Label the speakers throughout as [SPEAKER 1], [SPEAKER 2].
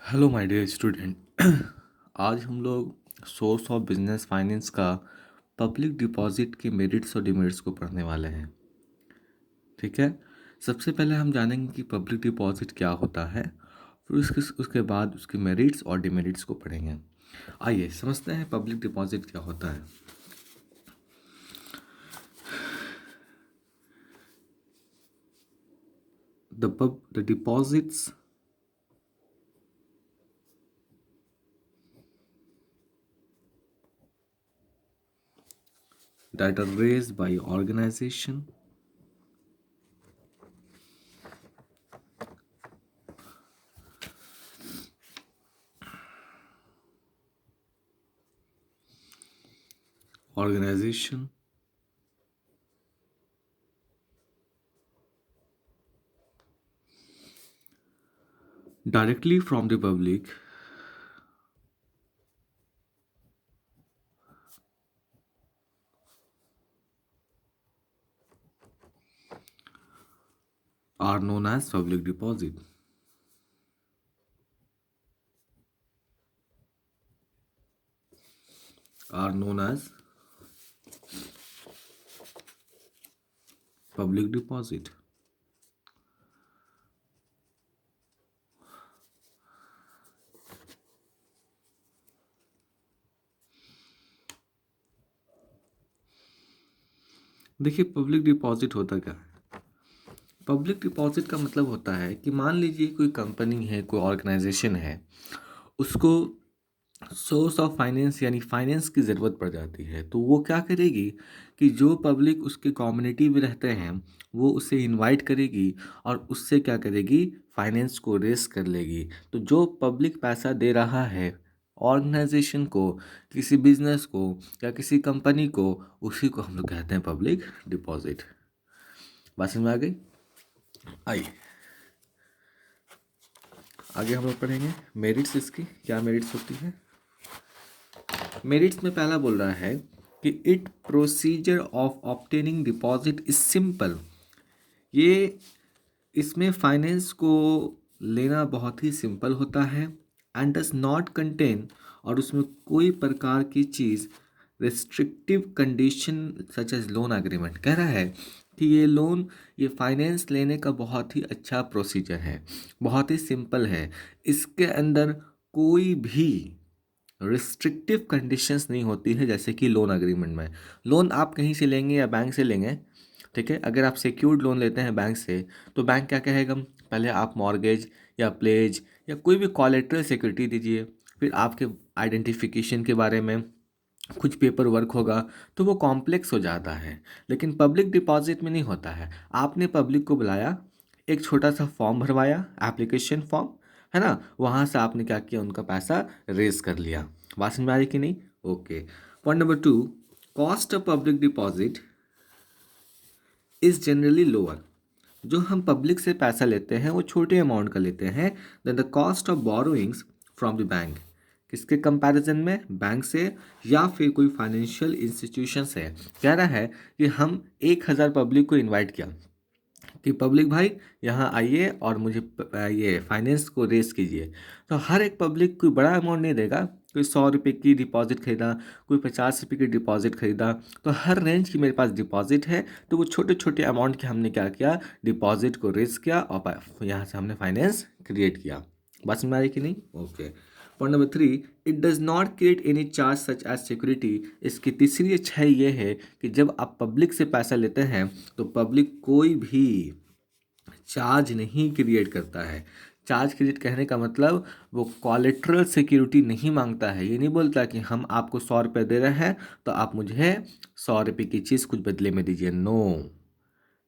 [SPEAKER 1] Hello my dear student. आज हम लोग सोर्स ऑफ बिजनेस फाइनेंस का पब्लिक डिपॉजिट के मेरिट्स और डिमेरिट्स को पढ़ने वाले हैं। ठीक है। सबसे पहले हम जानेंगे कि पब्लिक डिपॉजिट क्या होता है, फिर उसके बाद उसके मेरिट्स और डिमेरिट्स को पढ़ेंगे। आइए समझते हैं पब्लिक डिपॉजिट क्या होता है। The deposits that are raised by organization directly from the public are known as public deposit. Are known as public deposit. देखिए पब्लिक डिपॉजिट होता क्या है। पब्लिक डिपॉजिट का मतलब होता है कि मान लीजिए कोई कंपनी है, कोई ऑर्गेनाइजेशन है, उसको सोर्स ऑफ फाइनेंस यानी फाइनेंस की ज़रूरत पड़ जाती है, तो वो क्या करेगी कि जो पब्लिक उसके कम्युनिटी में रहते हैं वो उसे इनवाइट करेगी और उससे क्या करेगी, फाइनेंस को रेस कर लेगी। तो जो पब्लिक पैसा दे रहा है ऑर्गेनाइजेशन को, किसी बिजनेस को या किसी कंपनी को, उसी को हम लोग कहते हैं पब्लिक डिपॉजिट। बात समझ में आ गई। आइए आगे हम लोग पढ़ेंगे मेरिट्स। इसकी क्या मेरिट्स होती है। मेरिट्स में पहला बोल रहा है कि it procedure of obtaining deposit is simple. ये इसमें फाइनेंस को लेना बहुत ही सिंपल होता है। एंड डज नॉट कंटेन, और उसमें कोई प्रकार की चीज़ restrictive condition such as loan agreement. कह रहा है कि ये फाइनेंस लेने का बहुत ही अच्छा प्रोसीजर है, बहुत ही सिंपल है। इसके अंदर कोई भी रिस्ट्रिक्टिव कंडीशंस नहीं होती है, जैसे कि लोन एग्रीमेंट में। लोन आप कहीं से लेंगे या बैंक से लेंगे, ठीक है। अगर आप सिक्योर्ड लोन लेते हैं बैंक से, तो बैंक क्या कहेगा, पहले आप मॉर्गेज या प्लेज या कोई भी कॉलेटरल सिक्योरिटी दीजिए, फिर आपके आइडेंटिफिकेशन के बारे में कुछ पेपर वर्क होगा, तो वो कॉम्प्लेक्स हो जाता है। लेकिन पब्लिक डिपॉजिट में नहीं होता है। आपने पब्लिक को बुलाया, एक छोटा सा फॉर्म भरवाया, एप्लीकेशन फॉर्म, है ना, वहाँ से आपने क्या किया, उनका पैसा रेज कर लिया। बात समझ में आ रही कि नहीं। Okay. Point number 2, cost of public deposit is generally lower. जो हम पब्लिक से पैसा लेते हैं वो छोटे अमाउंट का लेते हैं then the cost of borrowings from the bank. किसके कंपैरिजन में, बैंक से या फिर कोई फाइनेंशियल इंस्टीट्यूशन से। कह रहा है कि हम 1,000 पब्लिक को इनवाइट किया कि पब्लिक भाई यहाँ आइए और मुझे ये फाइनेंस को रेस कीजिए। तो हर एक पब्लिक कोई बड़ा अमाउंट नहीं देगा। कोई 100 रुपये की डिपॉजिट खरीदा, कोई 50 रुपये की डिपॉजिट खरीदा, तो हर रेंज की मेरे पास डिपॉजिट है। तो वो छोटे छोटे अमाउंट के हमने क्या किया, डिपॉजिट को रेस किया और यहाँ से हमने फाइनेंस क्रिएट किया। बात समझ में आ रही कि नहीं। Okay. Point number 3, it does not create any charge such as security. इसकी तीसरी अच्छाई ये है कि जब आप पब्लिक से पैसा लेते हैं तो पब्लिक कोई भी चार्ज नहीं क्रिएट करता है। चार्ज क्रिएट कहने का मतलब वो कोलेटरल सिक्योरिटी नहीं मांगता है। ये नहीं बोलता कि हम आपको 100 रुपये दे रहे हैं तो आप मुझे 100 रुपये की चीज़ कुछ बदले में दीजिए। नो।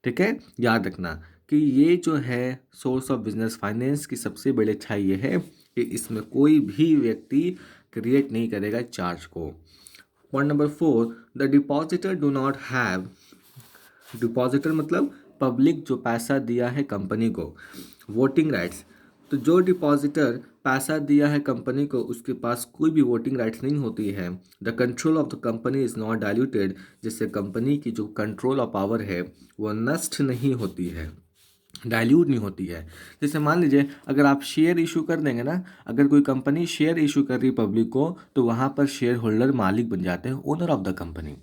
[SPEAKER 1] ठीक है, याद रखना कि ये जो है सोर्स ऑफ बिजनेस फाइनेंस की सबसे बड़ी अच्छाई ये है कि इसमें कोई भी व्यक्ति क्रिएट नहीं करेगा चार्ज को। Point number 4, the depositor do not have, depositor मतलब पब्लिक जो पैसा दिया है कंपनी को, वोटिंग राइट्स। तो जो डिपॉजिटर पैसा दिया है कंपनी को उसके पास कोई भी वोटिंग राइट्स नहीं होती है। The control of the company is not diluted, जिससे कंपनी की जो कंट्रोल ऑफ पावर है वो नष्ट नहीं होती है। डाइल्यूट नहीं होती है। जैसे मान लीजिए अगर आप शेयर इशू कर देंगे ना, अगर कोई कंपनी शेयर इशू कर रही है पब्लिक को, तो वहाँ पर शेयर होल्डर मालिक बन जाते हैं, ओनर ऑफ द कंपनी।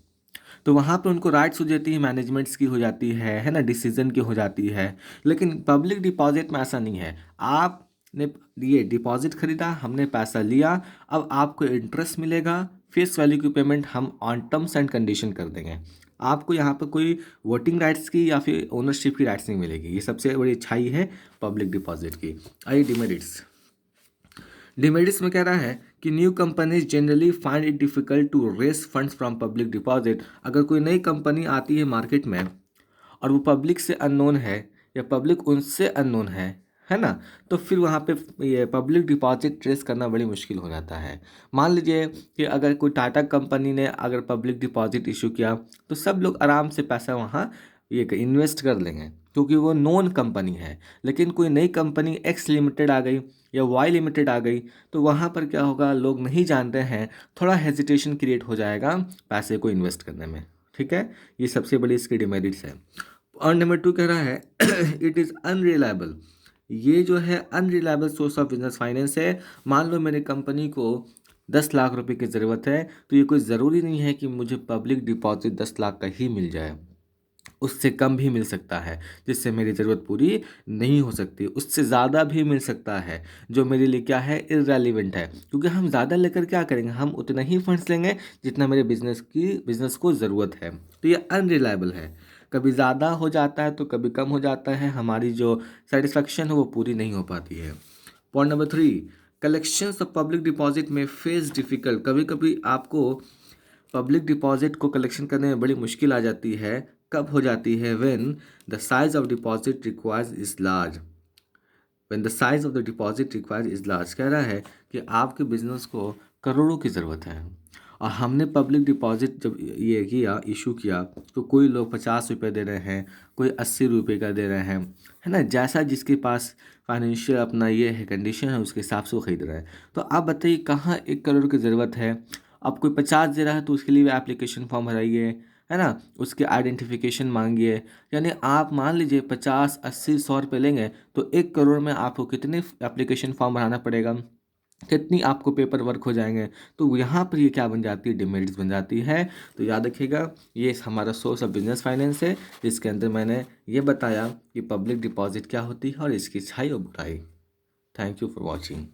[SPEAKER 1] तो वहाँ पे उनको राइट्स हो जाती है, मैनेजमेंट्स की हो जाती है ना, डिसीजन की हो जाती है। लेकिन पब्लिक डिपॉजिट में ऐसा नहीं है। आपने ये डिपॉजिट खरीदा, हमने पैसा लिया, अब आपको इंटरेस्ट मिलेगा, फेस वैल्यू की पेमेंट हम ऑन टर्म्स एंड कंडीशन कर देंगे। आपको यहाँ पर कोई वोटिंग राइट्स की या फिर ओनरशिप की राइट्स नहीं मिलेगी। ये सबसे बड़ी अच्छाई है पब्लिक डिपॉजिट की। आइए डिमेरिट्स। डिमेरिट्स में कह रहा है कि new companies generally find it difficult to raise funds from public deposit. अगर कोई नई कंपनी आती है मार्केट में और वो पब्लिक से अननोन है या पब्लिक उनसे अननोन है ना, तो फिर वहाँ पे ये पब्लिक डिपॉजिट ट्रेस करना बड़ी मुश्किल हो जाता है। मान लीजिए कि अगर कोई टाटा कंपनी ने अगर पब्लिक डिपॉजिट इशू किया, तो सब लोग आराम से पैसा वहाँ ये इन्वेस्ट कर लेंगे, क्योंकि वो नोन कंपनी है। लेकिन कोई नई कंपनी एक्स लिमिटेड आ गई या वाई लिमिटेड आ गई, तो वहाँ पर क्या होगा, लोग नहीं जानते हैं, थोड़ा हेजिटेशन क्रिएट हो जाएगा पैसे को इन्वेस्ट करने में। ठीक है, ये सबसे बड़ी इसकी डिमेरिट्स है। और नंबर 2 कह रहा है इट इज़ अनरिलायबल। ये जो है unreliable source of business finance है। मान लो मेरी कंपनी को 10 लाख रुपए की ज़रूरत है, तो ये कोई ज़रूरी नहीं है कि मुझे पब्लिक डिपॉजिट 10 लाख का ही मिल जाए। उससे कम भी मिल सकता है, जिससे मेरी ज़रूरत पूरी नहीं हो सकती। उससे ज़्यादा भी मिल सकता है, जो मेरे लिए क्या है, इररेलेवेंट है। क्योंकि हम ज़्यादा लेकर क्या करेंगे, हम उतना ही फंड्स लेंगे जितना मेरे बिजनेस को ज़रूरत है। तो ये अनरिलायबल है, कभी ज़्यादा हो जाता है तो कभी कम हो जाता है। हमारी जो सेटिस्फेक्शन है वो पूरी नहीं हो पाती है। Point number 3, collections of public deposit में फेस डिफ़िकल्ट। कभी कभी आपको पब्लिक डिपॉजिट को कलेक्शन करने में बड़ी मुश्किल आ जाती है। कब हो जाती है, when the size of deposit requires is large. When the size of the deposit requires is large कह रहा है कि आपके बिजनेस को करोड़ों की ज़रूरत है, और हमने पब्लिक डिपॉजिट जब ये किया, इशू किया, तो कोई लोग 50 रुपये दे रहे हैं, कोई 80 रुपये का दे रहे हैं, है ना। जैसा जिसके पास फाइनेंशियल अपना ये है, कंडीशन है, उसके हिसाब से वो खरीद रहा है। तो आप बताइए कहाँ 1 करोड़ की ज़रूरत है। अब कोई 50 दे रहा है तो उसके लिए भी एप्लीकेशन फॉर्म भराइए, है ना, उसके आइडेंटिफिकेशन मांगिए। यानी आप मान लीजिए 50, 80, 100 रुपये लेंगे, तो 1 करोड़ में आपको कितने एप्लीकेशन फॉर्म भराना पड़ेगा, कितनी आपको पेपर वर्क हो जाएंगे। तो यहाँ पर ये क्या बन जाती है, डिमेरिट्स बन जाती है। तो याद रखिएगा, ये हमारा सोर्स ऑफ बिजनेस फाइनेंस है, जिसके अंदर मैंने ये बताया कि पब्लिक डिपॉजिट क्या होती है और इसकी अच्छाई और बुराई। Thank you for watching.